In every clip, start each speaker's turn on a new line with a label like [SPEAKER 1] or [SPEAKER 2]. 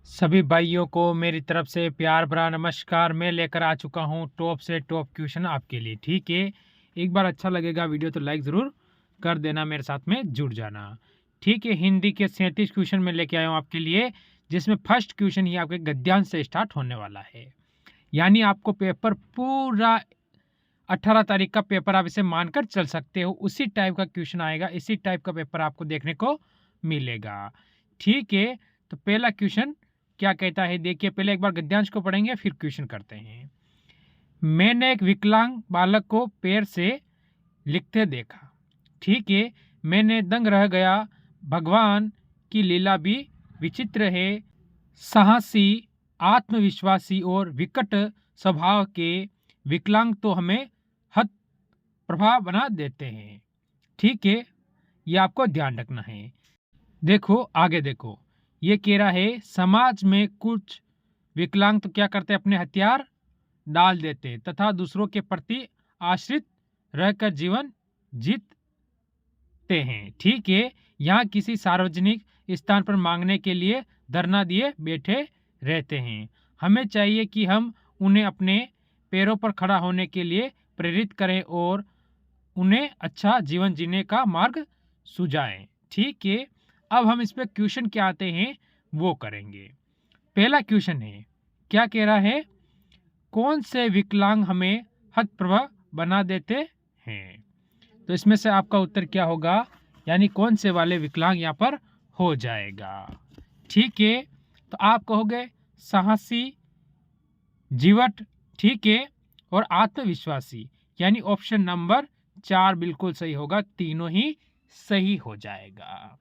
[SPEAKER 1] सभी भाइयों को मेरी तरफ से प्यार भरा नमस्कार। मैं लेकर आ चुका हूँ टॉप से टॉप क्वेश्चन आपके लिए। ठीक है, एक बार अच्छा लगेगा वीडियो तो लाइक ज़रूर कर देना, मेरे साथ में जुड़ जाना। ठीक है, हिंदी के 37 क्वेश्चन में लेके आया हूँ आपके लिए, जिसमें फर्स्ट क्वेश्चन ही आपके गद्यांश से स्टार्ट होने वाला है। यानी आपको पेपर पूरा 18 तारीख का पेपर आप इसे मानकर चल सकते हो, उसी टाइप का क्वेश्चन आएगा, इसी टाइप का पेपर आपको देखने को मिलेगा। ठीक है, तो पहला क्वेश्चन क्या कहता है, देखिए पहले एक बार गद्यांश को पढ़ेंगे फिर क्वेश्चन करते हैं। मैंने एक विकलांग बालक को पैर से लिखते देखा। ठीक है, मैंने दंग रह गया, भगवान की लीला भी विचित्र है। साहसी, आत्मविश्वासी और विकट स्वभाव के विकलांग तो हमें हत प्रभाव बना देते हैं। ठीक है, ये आपको ध्यान रखना है। देखो आगे देखो, ये कह रहा है समाज में कुछ विकलांग तो क्या करते हैं, अपने हथियार डाल देते हैं तथा दूसरों के प्रति आश्रित रहकर जीवन जीतते हैं। ठीक है, यहाँ किसी सार्वजनिक स्थान पर मांगने के लिए धरना दिए बैठे रहते हैं। हमें चाहिए कि हम उन्हें अपने पैरों पर खड़ा होने के लिए प्रेरित करें और उन्हें अच्छा जीवन जीने का मार्ग सुझाएं। ठीक है, अब हम इस पे क्वेश्चन क्या आते हैं वो करेंगे। पहला क्वेश्चन है, क्या कह रहा है, कौन से विकलांग हमें हतप्रभ बना देते हैं। तो इसमें से आपका उत्तर क्या होगा, यानी कौन से वाले विकलांग यहाँ पर हो जाएगा। ठीक है, तो आप कहोगे साहसी, जीवट, ठीक है, और आत्मविश्वासी, यानी ऑप्शन नंबर 4 बिल्कुल सही होगा, तीनों ही सही हो जाएगा।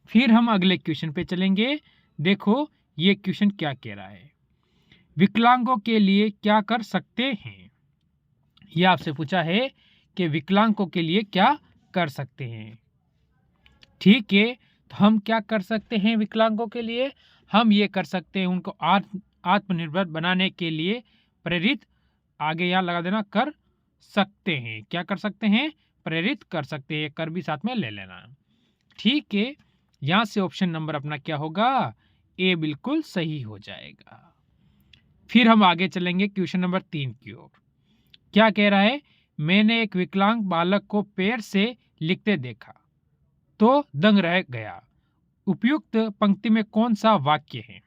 [SPEAKER 1] फिर हम अगले क्वेश्चन पे चलेंगे। देखो ये क्वेश्चन क्या कह रहा है, विकलांगों के लिए क्या कर सकते हैं। यह आपसे पूछा है कि विकलांगों के लिए क्या कर सकते हैं। ठीक है, तो हम क्या कर सकते हैं विकलांगों के लिए, हम ये कर सकते हैं उनको आत्मनिर्भर बनाने के लिए प्रेरित, आगे यहाँ लगा देना, कर सकते हैं। क्या कर सकते हैं, प्रेरित कर सकते हैं, कर भी साथ में ले लेना। ठीक है, यहाँ से ऑप्शन नंबर अपना क्या होगा, ए बिल्कुल सही हो जाएगा। फिर हम आगे चलेंगे क्वेश्चन नंबर 3 की ओर। क्या कह रहा है, मैंने एक विकलांग बालक को पैर से लिखते देखा तो दंग रह गया। उपयुक्त पंक्ति में कौन सा वाक्य है।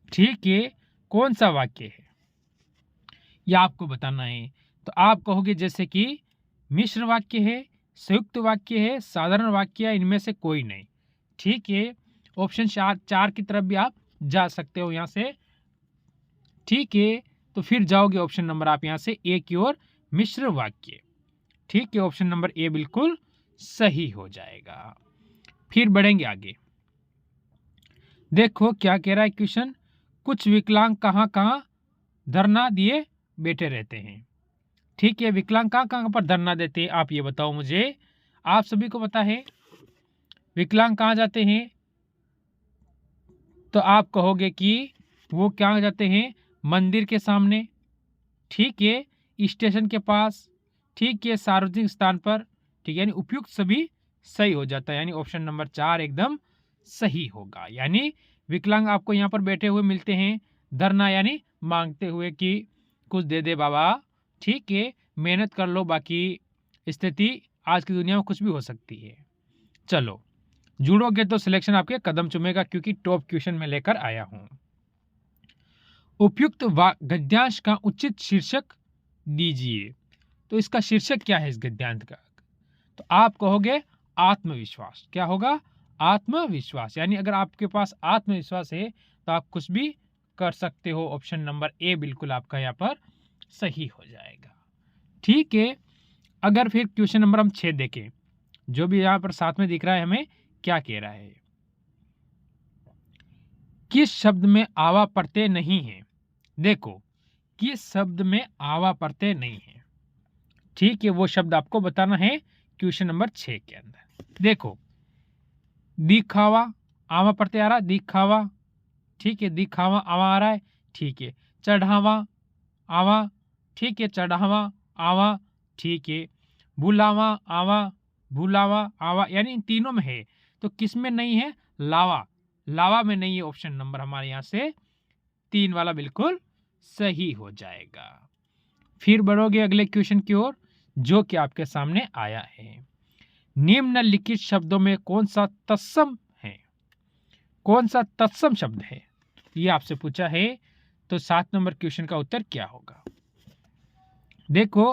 [SPEAKER 1] ठीक है, कौन सा वाक्य है यह आपको बताना है। तो आप कहोगे जैसे कि मिश्र वाक्य है, संयुक्त वाक्य है, साधारण वाक्य है, इनमें से कोई नहीं। ठीक है, ऑप्शन 4 की तरफ भी आप जा सकते हो यहाँ से। ठीक है, तो फिर जाओगे ऑप्शन नंबर आप यहाँ से ए की ओर, मिश्र वाक्य। ठीक है, ऑप्शन नंबर ए बिल्कुल सही हो जाएगा। फिर बढ़ेंगे आगे। देखो क्या कह रहा है क्वेश्चन, कुछ विकलांग कहाँ कहाँ धरना दिए बैठे रहते हैं। ठीक है, विकलांग कहाँ कहाँ पर धरना देते हैं, आप ये बताओ मुझे। आप सभी को पता है विकलांग कहाँ जाते हैं, तो आप कहोगे कि वो क्या जाते हैं, मंदिर के सामने, ठीक है, स्टेशन के पास, ठीक है, सार्वजनिक स्थान पर। ठीक है, यानी उपयुक्त सभी सही हो जाता है, यानी ऑप्शन नंबर 4 एकदम सही होगा। यानी विकलांग आपको यहाँ पर बैठे हुए मिलते हैं, धरना यानी मांगते हुए कि कुछ दे दे बाबा। ठीक है, मेहनत कर लो, बाकी स्थिति आज की दुनिया में कुछ भी हो सकती है। चलो जुड़ोगे तो सिलेक्शन आपके कदम चूमेगा, क्योंकि टॉप क्वेश्चन में लेकर आया हूं। उपयुक्त गद्यांश का उचित शीर्षक दीजिए। तो इसका शीर्षक क्या है इस गद्यांश का, तो आप कहोगे आत्मविश्वास। क्या होगा, आत्मविश्वास। यानी अगर आपके पास आत्मविश्वास है तो आप कुछ भी कर सकते हो। ऑप्शन नंबर ए बिल्कुल आपका यहाँ पर सही हो जाएगा। ठीक है, अगर फिर क्वेश्चन नंबर हम 6 देखें, जो भी यहाँ पर साथ में दिख रहा है, हमें क्या कह रहा है, किस शब्द में आवा प्रत्यय नहीं है। देखो किस शब्द में आवा प्रत्यय नहीं है। ठीक है, वो शब्द आपको बताना है क्वेश्चन नंबर 6 के अंदर। देखो दिखावा, आवा प्रत्यय आ रहा है, दिखावा। ठीक है, दिखावा आवा आ रहा है। ठीक है, चढ़ावा आवा। ठीक है, चढ़ावा आवा। ठीक है, बुलावा आवा, बुलावा आवा, यानी इन तीनों में है। तो किस में नहीं है, लावा। लावा में नहीं है। ऑप्शन नंबर हमारे यहाँ से 3 वाला बिल्कुल सही हो जाएगा। फिर बढ़ोगे अगले क्वेश्चन की ओर, जो कि आपके सामने आया है। निम्नलिखित शब्दों में कौन सा तत्सम है? कौन सा तत्सम शब्द है, ये आपसे पूछा है। तो 7 नंबर क्वेश्चन का उत्तर क्या होगा? देखो,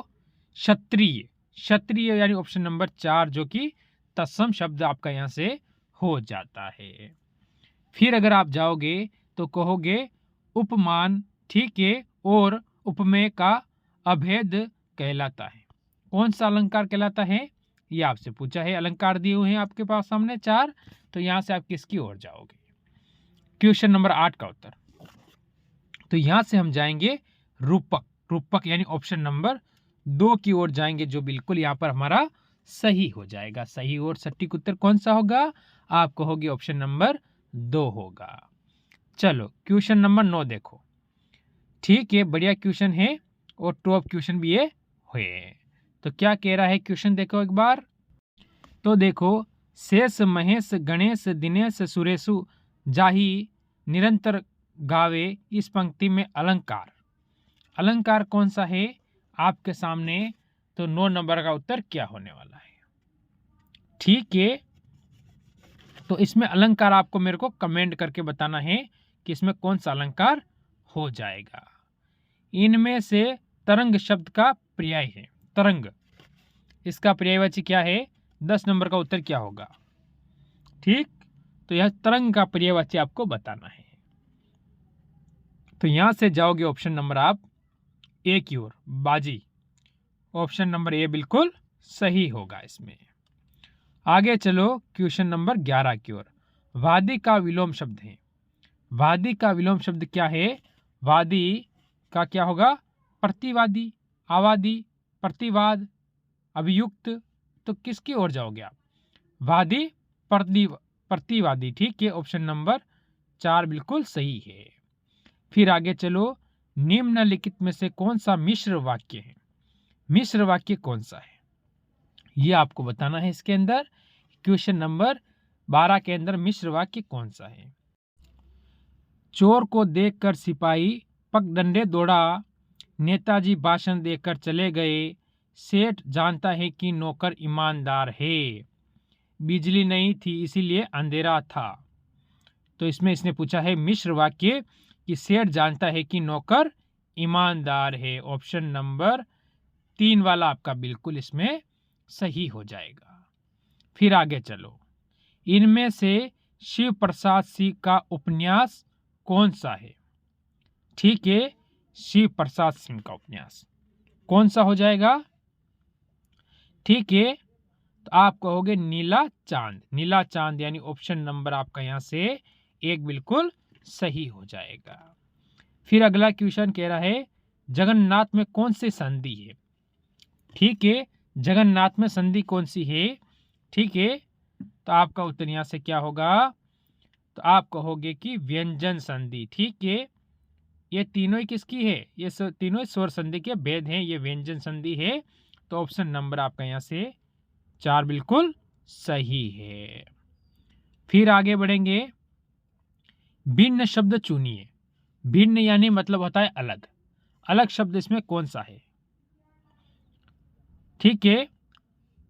[SPEAKER 1] क्षत्रिय। क्षत्रिय यानी ऑप्शन नंबर 4 जो कि तत्सम शब्द आपका यहां से हो जाता है। फिर अगर आप जाओगे तो कहोगे उपमान, ठीक है, और उपमेय का अभेद कहलाता है। कौन सा अलंकार कहलाता है, ये आपसे पूछा है। अलंकार दिए हुए हैं आपके पास सामने 4, तो यहां से आप किसकी ओर जाओगे? क्वेश्चन नंबर 8 का उत्तर। तो यहां से हम जाएंगे रूपक। रूपक यानी ऑप्शन नंबर 2 की ओर जाएंगे, जो बिल्कुल यहां पर हमारा सही हो जाएगा। सही और सटीक उत्तर कौन सा होगा? आप कहोगे ऑप्शन नंबर 2 होगा। चलो क्वेश्चन नंबर 9 देखो, ठीक है, बढ़िया क्वेश्चन है और टॉप क्वेश्चन भी ये हुए। तो क्या कह रहा है क्वेश्चन, देखो एक बार। तो देखो, शेष महेश गणेश दिनेश सुरेशु जाहि निरंतर गावे, इस पंक्ति में अलंकार। अलंकार कौन सा है आपके सामने? तो 9 नंबर का उत्तर क्या होने वाला है? ठीक है, तो इसमें अलंकार आपको मेरे को कमेंट करके बताना है कि इसमें कौन सा अलंकार हो जाएगा। इनमें से तरंग शब्द का पर्याय है। तरंग, इसका पर्यायवाची क्या है? 10 नंबर का उत्तर क्या होगा? ठीक, तो यह तरंग का पर्यायवाची आपको बताना है। तो यहां से जाओगे ऑप्शन नंबर आप ए की ओर, बाजी। ऑप्शन नंबर ए बिल्कुल सही होगा इसमें। आगे चलो क्वेश्चन नंबर 11 की ओर। वादी का विलोम शब्द है। वादी का विलोम शब्द क्या है? वादी का क्या होगा? प्रतिवादी, आवादी, प्रतिवाद, अभियुक्त। तो किसकी ओर जाओगे आप? वादी, प्रतिवादी, ठीक है, ऑप्शन नंबर 4 बिल्कुल सही है। फिर आगे चलो, निम्नलिखित में से कौन सा मिश्र वाक्य है? मिश्र वाक्य कौन सा है, ये आपको बताना है इसके अंदर। क्वेश्चन नंबर 12 के अंदर मिश्र वाक्य कौन सा है? चोर को देखकर सिपाही पगडंडे दौड़ा, नेताजी भाषण देकर चले गए, सेठ जानता है कि नौकर ईमानदार है, बिजली नहीं थी इसीलिए अंधेरा था। तो इसमें इसने पूछा है मिश्र वाक्य कि सेठ जानता है कि नौकर ईमानदार है। ऑप्शन नंबर 3 वाला आपका बिल्कुल इसमें सही हो जाएगा। फिर आगे चलो, इनमें से शिव प्रसाद सिंह का उपन्यास कौन सा है? ठीक है, शिव प्रसाद सिंह का उपन्यास कौन सा हो जाएगा? ठीक है, तो आप कहोगे नीला चांद। नीला चांद यानी ऑप्शन नंबर आपका यहां से 1 बिल्कुल सही हो जाएगा। फिर अगला क्वेश्चन कह रहा है जगन्नाथ में कौन सी संधि है? ठीक है, जगन्नाथ में संधि कौन सी है? ठीक है, तो आपका उत्तर यहां से क्या होगा? तो आप कहोगे कि व्यंजन संधि। ठीक है, ये तीनों ही किसकी है? ये तीनों स्वर संधि के भेद हैं, ये व्यंजन संधि है। तो ऑप्शन नंबर आपका यहां से 4 बिल्कुल सही है। फिर आगे बढ़ेंगे, भिन्न शब्द चुनिए। भिन्न यानी मतलब होता है अलग। अलग शब्द इसमें कौन सा है? ठीक है,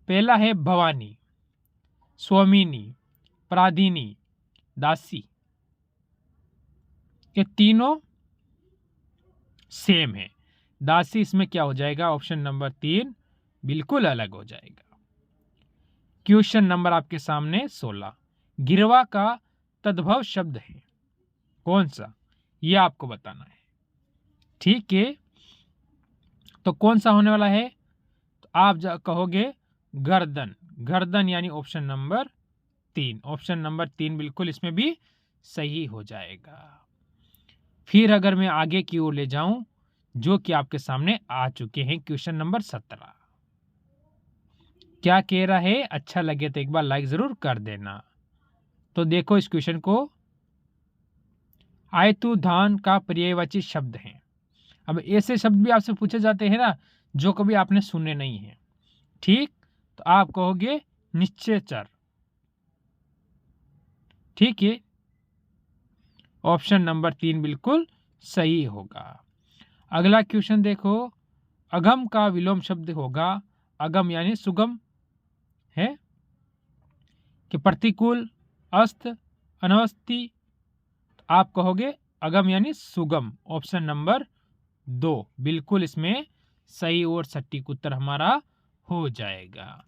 [SPEAKER 1] पहला है भवानी, स्वामिनी, प्रादिनी, दासी। ये तीनों सेम है। दासी इसमें क्या हो जाएगा? ऑप्शन नंबर 3 बिल्कुल अलग हो जाएगा। क्वेश्चन नंबर आपके सामने 16, गिरवा का तद्भव शब्द है कौन सा? ये आपको बताना है। ठीक है, तो कौन सा होने वाला है? तो आप कहोगे गर्दन। गर्दन यानी ऑप्शन नंबर 3। ऑप्शन नंबर 3 बिल्कुल इसमें भी सही हो जाएगा। फिर अगर मैं आगे की ओर ले जाऊं, जो कि आपके सामने आ चुके हैं, क्वेश्चन नंबर 17। क्या कह रहा है? अच्छा लगे तो एक बार लाइक जरूर कर देना। तो देखो इस क्वेश्चन को, आयतु धान का पर्यायवाची शब्द है। अब ऐसे शब्द भी आपसे पूछे जाते हैं ना, जो कभी आपने सुने नहीं है। ठीक, तो आप कहोगे निश्चयचर। ठीक है, ऑप्शन नंबर 3 बिल्कुल सही होगा। अगला क्वेश्चन देखो, अगम का विलोम शब्द होगा, अगम यानी सुगम है कि प्रतिकूल, अस्त, अनवस्थी। आप कहोगे अगम यानी सुगम, ऑप्शन नंबर 2 बिल्कुल इसमें सही और सटीक उत्तर हमारा हो जाएगा।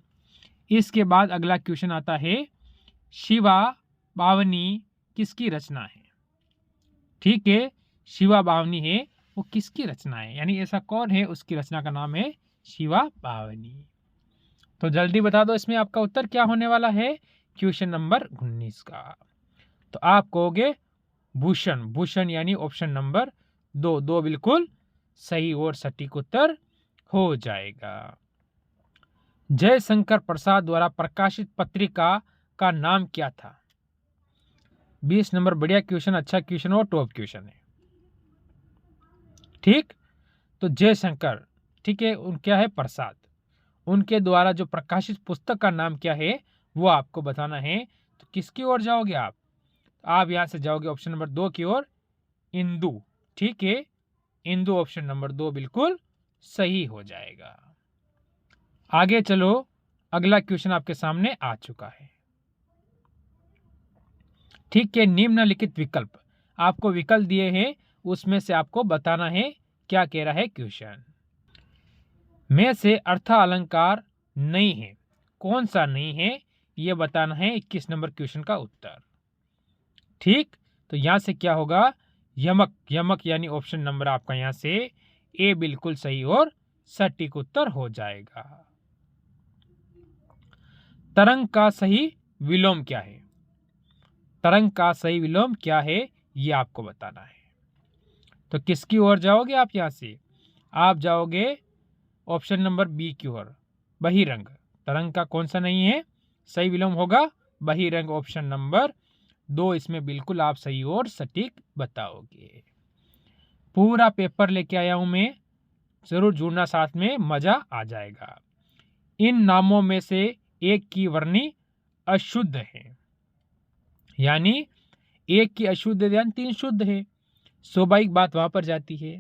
[SPEAKER 1] इसके बाद अगला क्वेश्चन आता है, शिवा बावनी किसकी रचना है? ठीक है, शिवा बावनी है वो किसकी रचना है, यानी ऐसा कौन है उसकी रचना का नाम है शिवा बावनी। तो जल्दी बता दो इसमें आपका उत्तर क्या होने वाला है क्वेश्चन नंबर 19 का। तो आप कहोगे भूषण, भूषण यानी ऑप्शन नंबर 2 बिल्कुल सही और सटीक उत्तर हो जाएगा। जयशंकर प्रसाद द्वारा प्रकाशित पत्रिका का नाम क्या था? 20 नंबर, बढ़िया क्वेश्चन, अच्छा क्वेश्चन और टॉप क्वेश्चन है। ठीक, तो जयशंकर, ठीक है, क्या है प्रसाद, उनके द्वारा जो प्रकाशित पुस्तक का नाम क्या है वो आपको बताना है। तो किसकी ओर जाओगे आप? यहां से जाओगे ऑप्शन नंबर 2 की ओर, इंदु। ठीक है, इंदु ऑप्शन नंबर 2 बिल्कुल सही हो जाएगा। आगे चलो, अगला क्वेश्चन आपके सामने आ चुका है। ठीक है, निम्नलिखित विकल्प, आपको विकल्प दिए हैं, उसमें से आपको बताना है क्या कह रहा है क्वेश्चन। में से अर्था अलंकार नहीं है, कौन सा नहीं है यह बताना है 21 नंबर क्वेश्चन का उत्तर। ठीक, तो यहां से क्या होगा, यमक, यमक यानी ऑप्शन नंबर आपका यहां से ए बिल्कुल सही और सटीक उत्तर हो जाएगा। तरंग का सही विलोम क्या है? तरंग का सही विलोम क्या है ये आपको बताना है। तो किसकी ओर जाओगे आप? यहां से आप जाओगे ऑप्शन नंबर बी की ओर, बहिरंग। तरंग का कौन सा नहीं है सही विलोम होगा? बहिरंग, ऑप्शन नंबर 2 इसमें बिल्कुल आप सही और सटीक बताओगे। पूरा पेपर लेके आया हूं मैं, जरूर जुड़ना, साथ में मजा आ जाएगा। इन नामों में से एक की वर्णी अशुद्ध है, यानी एक की अशुद्ध यानी 3 शुद्ध है, स्वाभाविक बात वहां पर जाती है।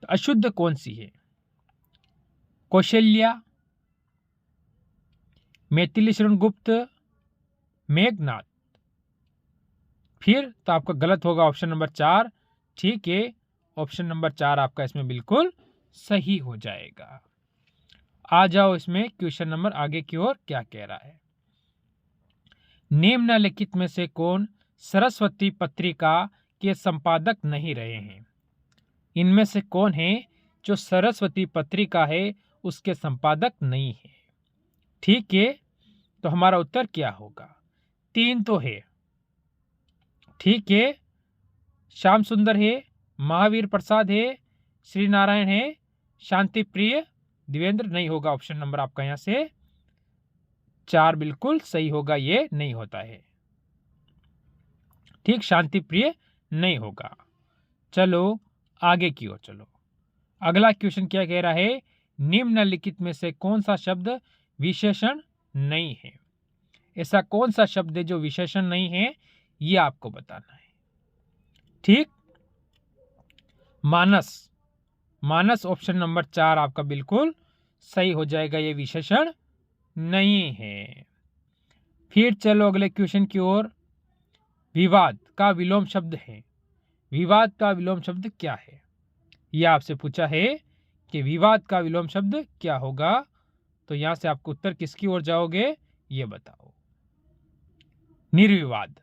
[SPEAKER 1] तो अशुद्ध कौन सी है? कौशल्या, मैथिली शरण गुप्त, मेघनाथ। फिर तो आपका गलत होगा ऑप्शन नंबर 4। ठीक है, ऑप्शन नंबर 4 आपका इसमें बिल्कुल सही हो जाएगा। आ जाओ इसमें क्वेश्चन नंबर आगे की ओर क्या कह रहा है। निम्नलिखित में से कौन सरस्वती पत्रिका के संपादक नहीं रहे हैं? इनमें से कौन है जो सरस्वती पत्रिका है उसके संपादक नहीं है? ठीक है, तो हमारा उत्तर क्या होगा? 3 तो है। ठीक है, श्याम सुंदर है, महावीर प्रसाद है, श्री नारायण है, शांति प्रिय, देवेंद्र नहीं होगा, ऑप्शन नंबर आपका यहां से 4 बिल्कुल सही होगा, ये नहीं होता है। ठीक, शांति प्रिय नहीं होगा। चलो आगे की ओर चलो। अगला क्वेश्चन क्या कह रहा है, निम्नलिखित में से कौन सा शब्द विशेषण नहीं है? ऐसा कौन सा शब्द है जो विशेषण नहीं है ये आपको बताना है। ठीक, मानस, मानस ऑप्शन नंबर 4 आपका बिल्कुल सही हो जाएगा, ये विशेषण नहीं है। फिर चलो अगले क्वेश्चन की ओर। विवाद का विलोम शब्द है, विवाद का विलोम शब्द क्या है? यह आपसे पूछा है कि विवाद का विलोम शब्द क्या होगा। तो यहां से आपको उत्तर किसकी ओर जाओगे ये बताओ। निर्विवाद।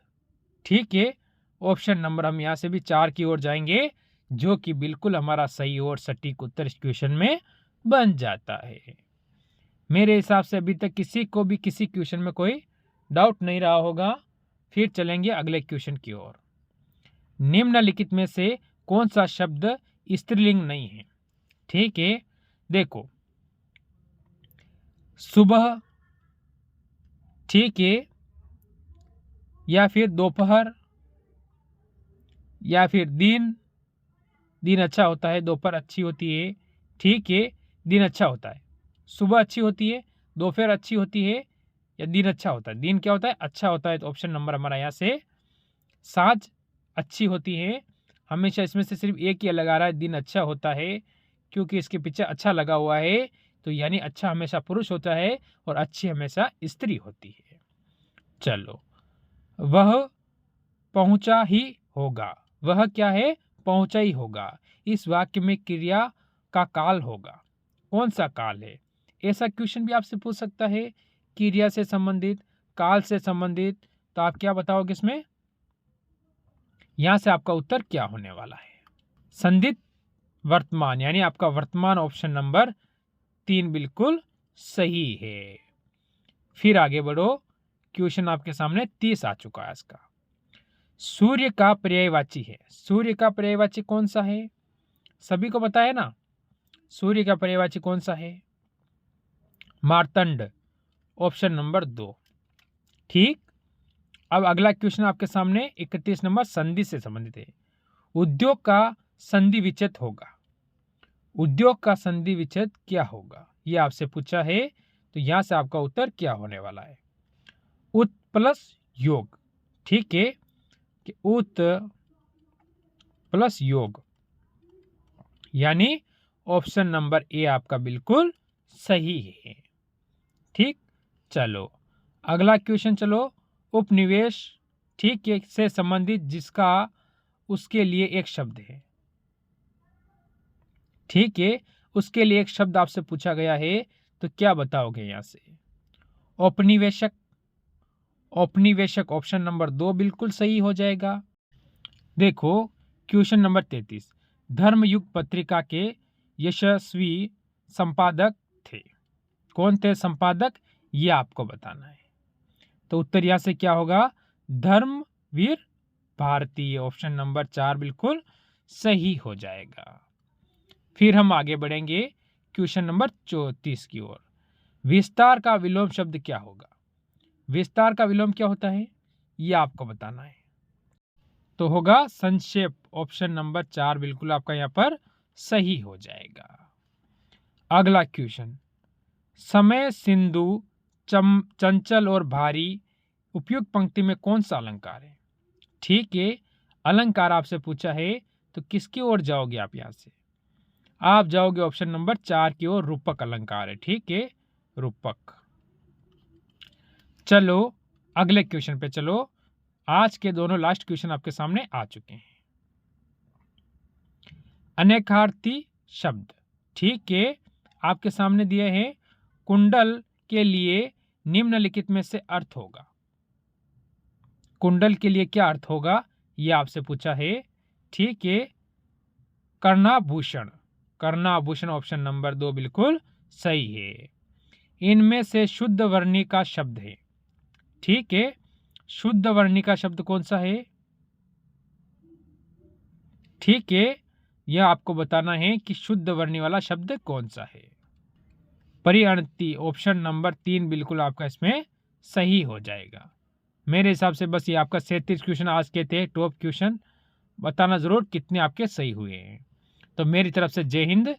[SPEAKER 1] ठीक है, ऑप्शन नंबर हम यहां से भी 4 की ओर जाएंगे, जो कि बिल्कुल हमारा सही और सटीक उत्तर इस क्वेश्चन में बन जाता है। मेरे हिसाब से अभी तक किसी को भी किसी क्वेश्चन में कोई डाउट नहीं रहा होगा। फिर चलेंगे अगले क्वेश्चन की ओर। निम्नलिखित में से कौन सा शब्द स्त्रीलिंग नहीं है? ठीक है, देखो, सुबह, ठीक है, या फिर दोपहर, या फिर दिन, दिन अच्छा होता है, दोपहर अच्छी होती है। ठीक है, दिन अच्छा होता है, सुबह अच्छी होती है, दोपहर अच्छी होती है, या दिन अच्छा होता है? दिन क्या होता है? अच्छा होता है। तो ऑप्शन नंबर हमारा यहाँ से साँझ अच्छी होती हैं। हमेशा इसमें से सिर्फ एक ही लगा रहा है दिन अच्छा होता है, क्योंकि इसके पीछे अच्छा लगा हुआ है, तो यानी अच्छा हमेशा पुरुष होता है और अच्छी हमेशा स्त्री होती है। चलो, वह पहुंचा ही होगा। वह क्या है? पहुंचा ही होगा। इस वाक्य में क्रिया का काल होगा। कौन सा काल है? ऐसा क्वेश्चन भी आपसे पूछ सकता है, क्रिया से संबंधित, काल से संबंधित। तो आप क्या बताओगे इसमें? यहां से आपका उत्तर क्या होने वाला है? संदिग्ध वर्तमान, यानी आपका वर्तमान ऑप्शन नंबर 3 बिल्कुल सही है। फिर आगे बढ़ो, क्वेश्चन आपके सामने 30 आ चुका है इसका। सूर्य का पर्यायवाची है। सूर्य का पर्यायवाची कौन सा है? सभी को पता है ना, सूर्य का पर्यायवाची कौन सा है? Martand, option number 2। ठीक। अब अगला क्वेश्चन आपके सामने 31 नंबर संधि से संबंधित है। उद्योग का संधि विच्छेद होगा। उद्योग का संधि विच्छेद क्या होगा, यह आपसे पूछा है। तो यहां से आपका उत्तर क्या होने वाला है? उत प्लस योग। ठीक है, कि उत प्लस योग, यानी ऑप्शन नंबर ए आपका बिल्कुल सही है। ठीक। चलो, अगला क्वेश्चन चलो, उपनिवेश, ठीक है, से संबंधित जिसका उसके लिए एक शब्द है। ठीक है, उसके लिए एक शब्द आपसे पूछा गया है, तो क्या बताओगे यहां से? औपनिवेशक। औपनिवेशक ऑप्शन नंबर 2 बिल्कुल सही हो जाएगा। देखो, क्वेश्चन नंबर 33, धर्मयुग पत्रिका के यशस्वी संपादक थे। कौन थे संपादक, ये आपको बताना है। तो उत्तर यहां से क्या होगा? धर्मवीर भारती, ऑप्शन नंबर 4 बिल्कुल सही हो जाएगा। फिर हम आगे बढ़ेंगे क्वेश्चन नंबर 34 की ओर। विस्तार का विलोम शब्द क्या होगा? विस्तार का विलोम क्या होता है, ये आपको बताना है। तो होगा संक्षेप, ऑप्शन नंबर 4 बिल्कुल आपका यहां पर सही हो जाएगा। अगला क्वेश्चन, समय, सिंधु, चंचल और भारी, उपयुक्त पंक्ति में कौन सा अलंकार है? ठीक है, अलंकार आपसे पूछा है, तो किसकी ओर जाओगे आप? यहां से आप जाओगे ऑप्शन नंबर 4 की ओर, रूपक अलंकार है। ठीक है, रूपक। चलो, अगले क्वेश्चन पे चलो। आज के दोनों लास्ट क्वेश्चन आपके सामने आ चुके हैं। अनेकार्थी शब्द, ठीक है, आपके सामने दिए हैं। कुंडल के लिए निम्नलिखित में से अर्थ होगा। कुंडल के लिए क्या अर्थ होगा, यह आपसे पूछा है। ठीक है, कर्णाभूषण। कर्णाभूषण ऑप्शन नंबर 2 बिल्कुल सही है। इनमें से शुद्ध वर्णी का शब्द है। ठीक है, शुद्ध वर्णी का शब्द कौन सा है? ठीक है, यह आपको बताना है कि शुद्ध वर्णी वाला शब्द कौन सा है। परिअणति, ऑप्शन नंबर 3 बिल्कुल आपका इसमें सही हो जाएगा। मेरे हिसाब से बस ये आपका 37 क्वेश्चन आज के थे टॉप क्वेश्चन। बताना जरूर कितने आपके सही हुए हैं। तो मेरी तरफ से जय हिंद,